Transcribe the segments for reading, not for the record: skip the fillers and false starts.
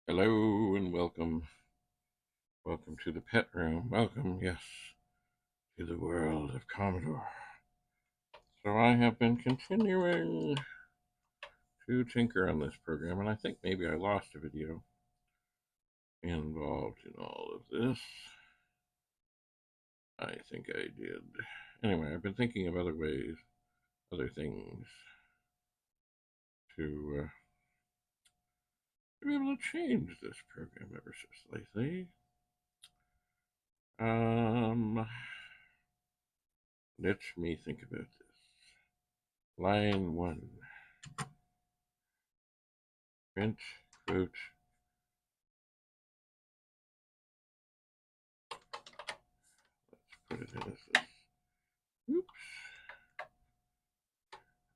Hello and welcome. Welcome to the pet room. Welcome, yes, to the world of Commodore. So I have been continuing to tinker on this program, and I think maybe I lost a video involved in all of this. I think I did. Anyway, I've been thinking of other ways, other things to be able to change this program ever so slightly. Let me think about this. Line 1. Print, quote. Let's put it in as this. Oops.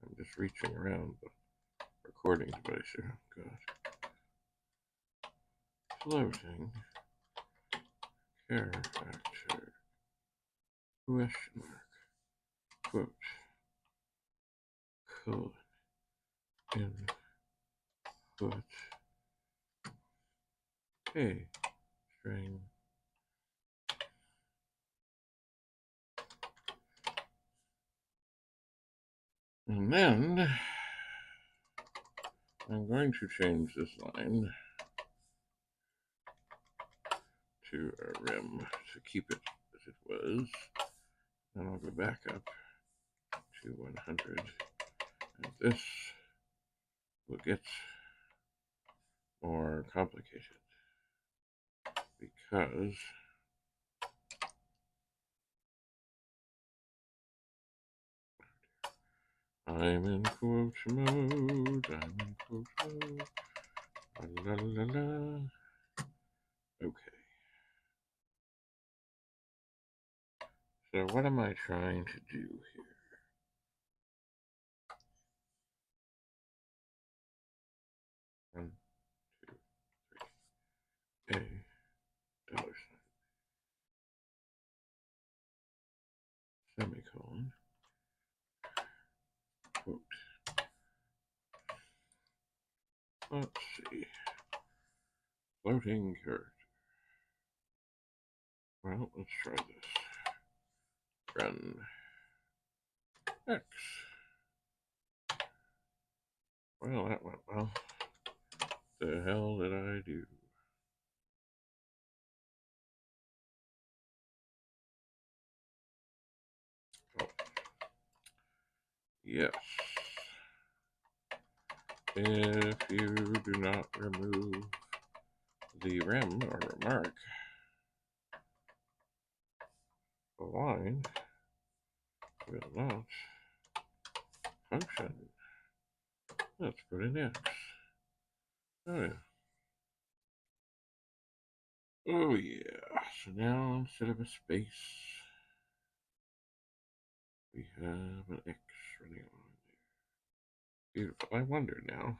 I'm just reaching around the recording device here. Oh, God. Floating. Character. Question mark. Quote. Colon. Input. A. String. And then I'm going to change this line to a rem to keep it as it was. Then I'll go back up to 100. And this will get more complicated because I'm in quote mode. I'm in quote mode. La la la la. Okay. So what am I trying to do here? One, two, three. A dollar sign. Semicolon. Quote. Let's see. Floating character. Well, let's try this. Run. X. Well, that went well. The hell did I do? Oh. Yes. If you do not remove the rem or remark, the line will not function. Let's put in X. Oh yeah. Oh yeah. So now instead of a space, we have an X running on there. Beautiful. I wonder now.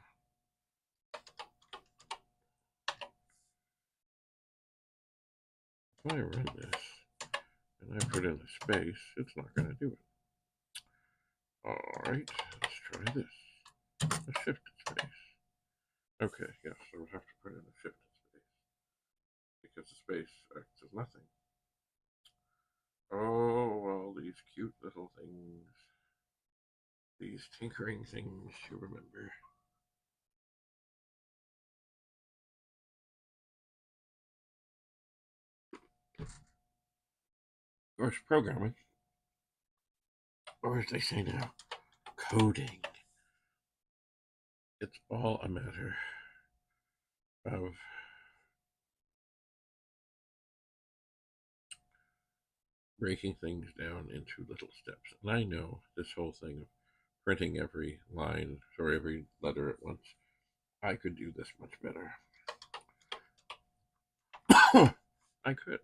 If I run this and I put in the space, it's not going to do it. Alright, let's try this. A shifted space. Okay, yes, so we'll have to put in a shifted space. Because the space acts as nothing. Oh, all these cute little things. These tinkering things you remember. Of course, programming, or as they say now, coding. It's all a matter of breaking things down into little steps. And I know this whole thing of printing every line or every letter at once, I could do this much better. I could.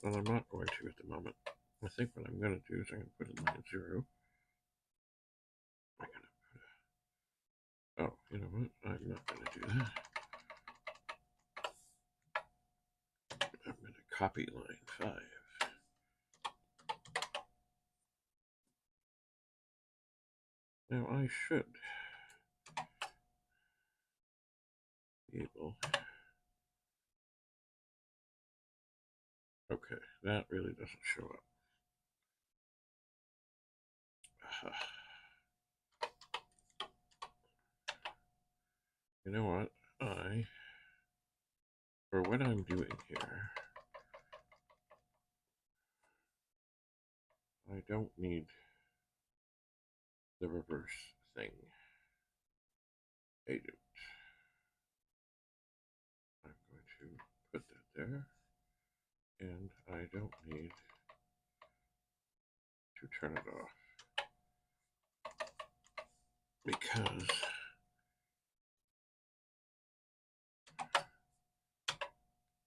Well, I'm not going to at the moment. I think what I'm going to do is I'm going to put in line 0. I'm going to put oh, you know what? I'm not going to do that. I'm going to copy line 5. Now I should be able. Okay, that really doesn't show up. You know what? For what I'm doing here, I don't need the reverse thing. I don't. I'm going to put that there. And I don't need to turn it off. Because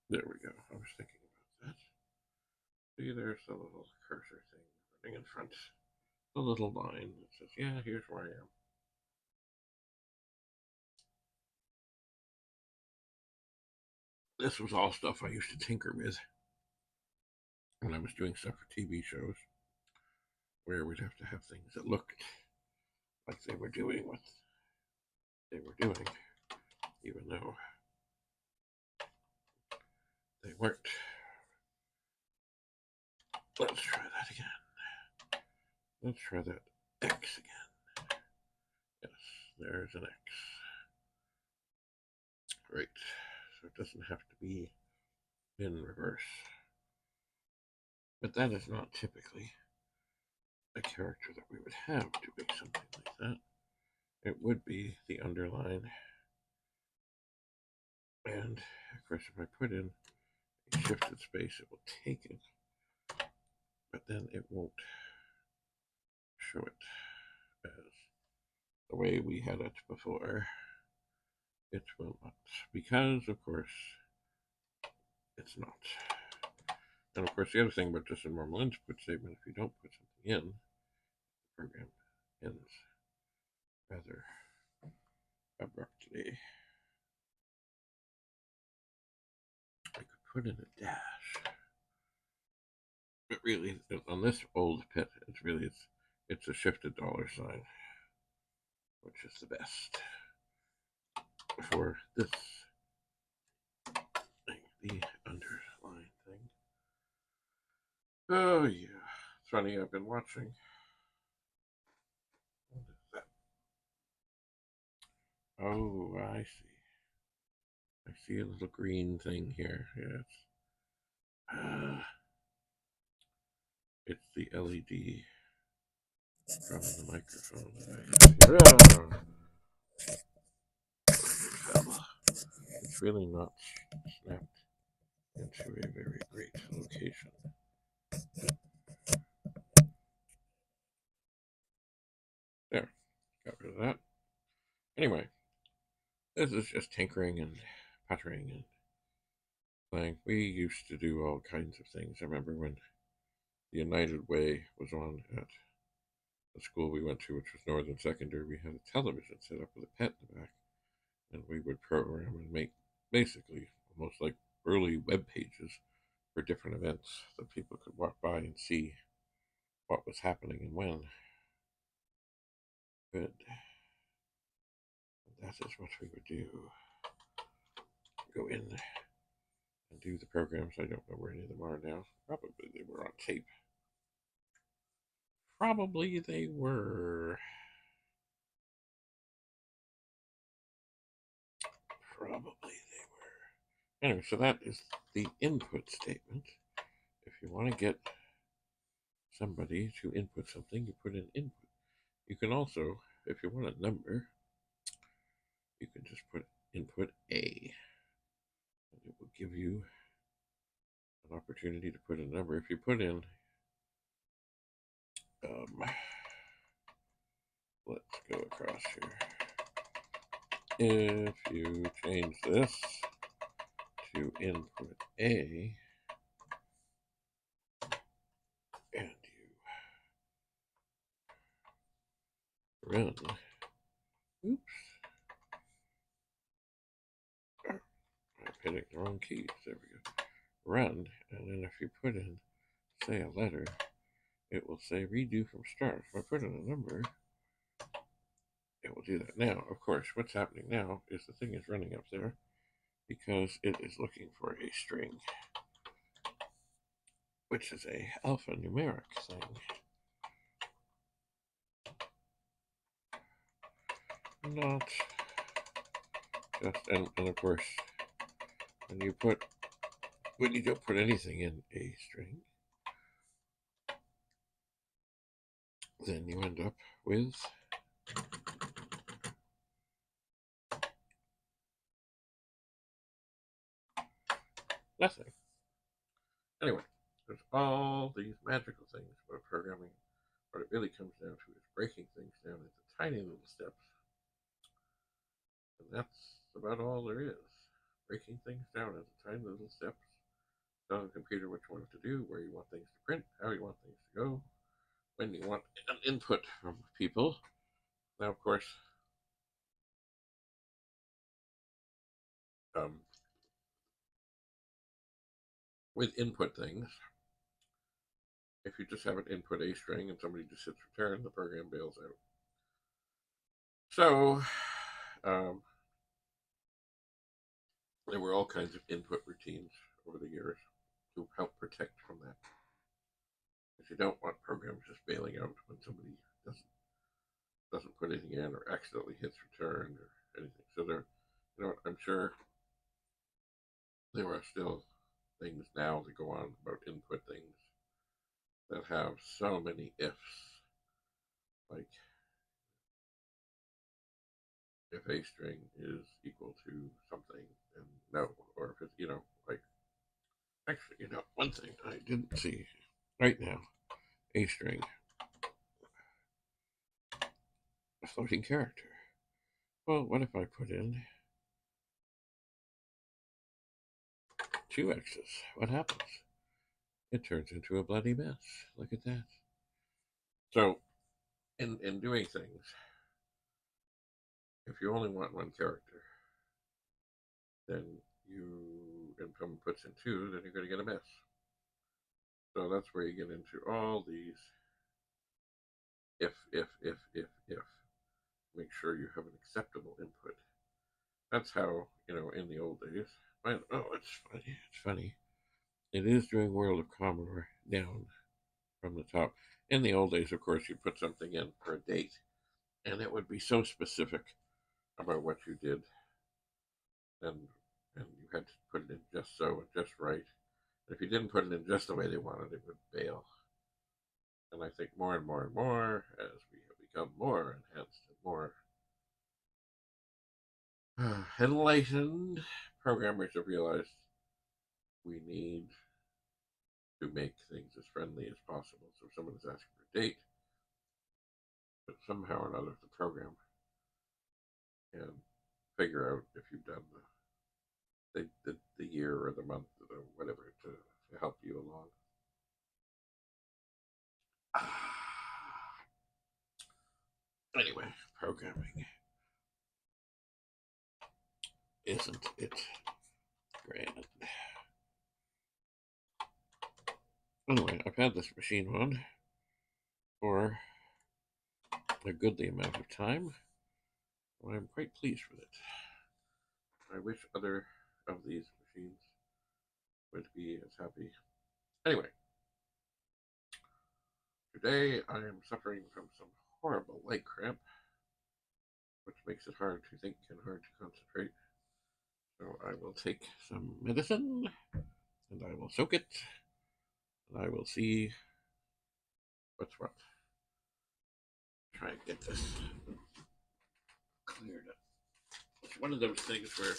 there we go. I was thinking about that. See, there's the little cursor thing running in front. The little line that says, yeah, here's where I am. This was all stuff I used to tinker with when I was doing stuff for TV shows, where we'd have to have things that looked like they were doing what they were doing, even though they weren't. Let's try that again. Let's try that X again. Yes, there's an X. Right. So it doesn't have to be in reverse. But that is not typically a character that we would have doing something like that. It would be the underline. And of course, if I put in a shifted space, it will take it. But then it won't show it as the way we had it before. It will not. Because, of course, it's not. And of course, the other thing about just a normal input statement, if you don't put something in, the program ends rather abruptly. I could put in a dash, but really, on this old pit, it's a shifted $sign, which is the best for this thing, the underline thing. Oh yeah, it's funny. I've been watching. What is that? Oh, I see. I see a little green thing here. Yes. It's the LED from the microphone that it's really not snapped into a very great location. There, got rid of that. Anyway, this is just tinkering and puttering and playing. We used to do all kinds of things. I remember when the United Way was on at the school we went to, which was Northern Secondary. We had a television set up with a pet in the back, and we would program and make basically almost like early web pages for different events that people could walk by and see what was happening and when. Good. That is what we would do. Go in and do the programs. I don't know where any of them are now. Probably they were on tape. Probably they were. Probably they were. Anyway, so that is the input statement. If you want to get somebody to input something, you put in input. You can also, if you want a number, you can just put input A. And it will give you an opportunity to put a number. If you put in, let's go across here. If you change this to input A, and you run, oops, I'm hitting the wrong keys, there we go, run, and then if you put in, say, a letter, it will say redo from start. If I put in a number, it will do that. Now, of course, what's happening now is the thing is running up there, because it is looking for a string, which is a alphanumeric thing. Not just, and of course, when you don't put anything in a string, then you end up with nothing. Anyway, there's all these magical things about programming. What it really comes down to is breaking things down into tiny little steps. And that's about all there is. Breaking things down into tiny little steps. Telling the computer what you want it to do, where you want things to print, how you want things to go, when you want an input from people. Now, of course, with input things, if you just have an input A string and somebody just hits return, the program bails out. So, there were all kinds of input routines over the years to help protect from that. Because you don't want programs just bailing out when somebody doesn't put anything in or accidentally hits return or anything. So I'm sure there are still things now that go on about input things that have so many ifs, like if a string is equal to something, then no, or if it's like actually one thing I didn't see right now, a string, a floating character. Well, what if I put in 2x's? What happens? It turns into a bloody mess. Look at that. So, in doing things, if you only want one character, then and someone puts in 2, then you're going to get a mess. So that's where you get into all these if. Make sure you have an acceptable input. That's how, in the old days. It's funny. It is doing World of Commodore down from the top. In the old days, of course, you put something in for a date, and it would be so specific about what you did, and you had to put it in just so and just right. And if you didn't put it in just the way they wanted, it would bail. And I think more and more and more, as we have become more enhanced and more enlightened, programmers have realized we need to make things as friendly as possible. So if someone is asking for a date, but somehow or another the program can figure out if you've done the year or the month or whatever to help you along. Anyway, programming isn't it grand? Anyway, I've had this machine on for a goodly amount of time, and I'm quite pleased with it. I wish other of these machines would be as happy. Anyway, today I am suffering from some horrible leg cramp, which makes it hard to think and hard to concentrate. So I will take some medicine, and I will soak it, and I will see what's what. Try and get this cleared up. It's one of those things where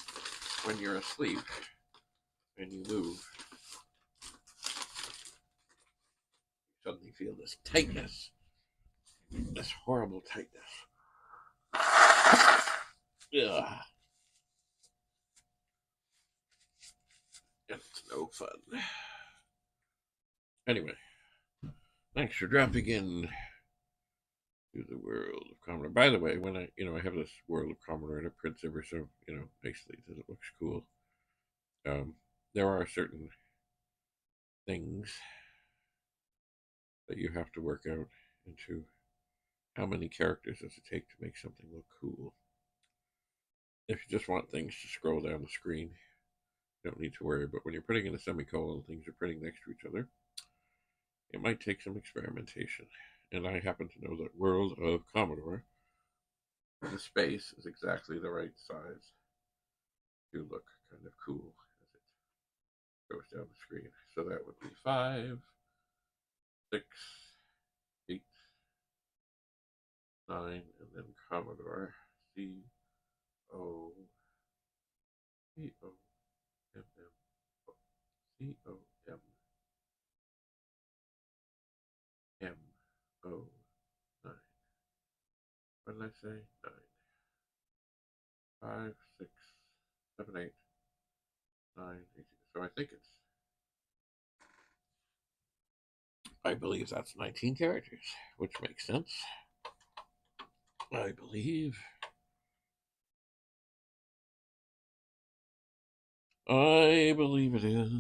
when you're asleep and you move, you suddenly feel this tightness, this horrible tightness. Yeah. It's no fun. Anyway, thanks for dropping in to the World of Commodore. By the way, when I have this World of Commodore and it prints ever so nicely that it looks cool. There are certain things that you have to work out into how many characters does it take to make something look cool. If you just want things to scroll down the screen, You don't need to worry, but when you're putting in a semicolon, things are printing next to each other. It might take some experimentation. And I happen to know that World of Commodore, the space is exactly the right size to look kind of cool as it goes down the screen. So that would be 5, 6, 8, 9, and then Commodore COMMO 9. What did I say? 9. 5, 6, 7, 8, 9, 18. So I think I believe that's 19 characters, which makes sense. I believe. I believe it is.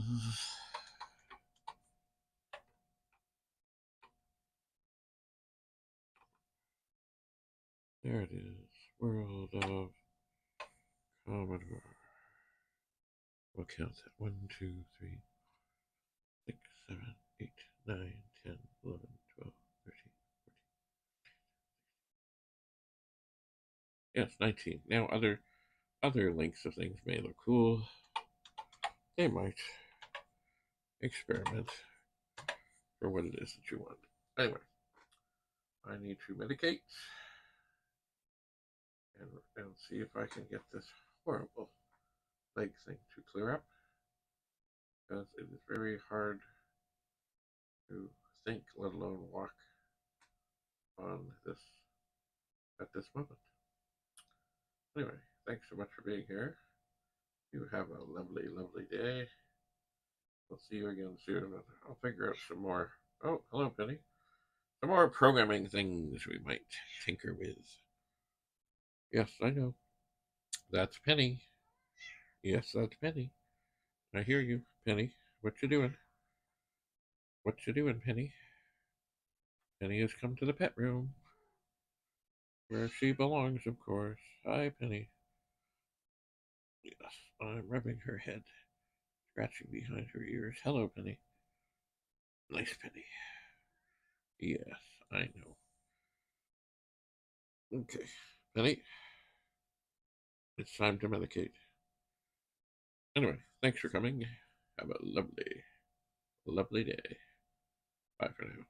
There it is. World of Commodore. We'll count that. 1, 2, 3, 6, 7, 8, 9, 10, 11, 12, 13, 14. Yes, 19. Now other links of things may look cool. They might experiment for what it is that you want. Anyway, I need to medicate and see if I can get this horrible leg thing to clear up, because it is very hard to think, let alone walk on this at this moment. Anyway, thanks so much for being here. You have a lovely, lovely day. We'll see you again soon. I'll figure out some more. Oh, hello, Penny. Some more programming things we might tinker with. Yes, I know. That's Penny. Yes, that's Penny. I hear you, Penny. What you doing? What you doing, Penny? Penny has come to the pet room, where she belongs, of course. Hi, Penny. Yes, I'm rubbing her head, scratching behind her ears. Hello, Penny. Nice, Penny. Yes, I know. Okay, Penny, it's time to medicate. Anyway, thanks for coming. Have a lovely, lovely day. Bye for now.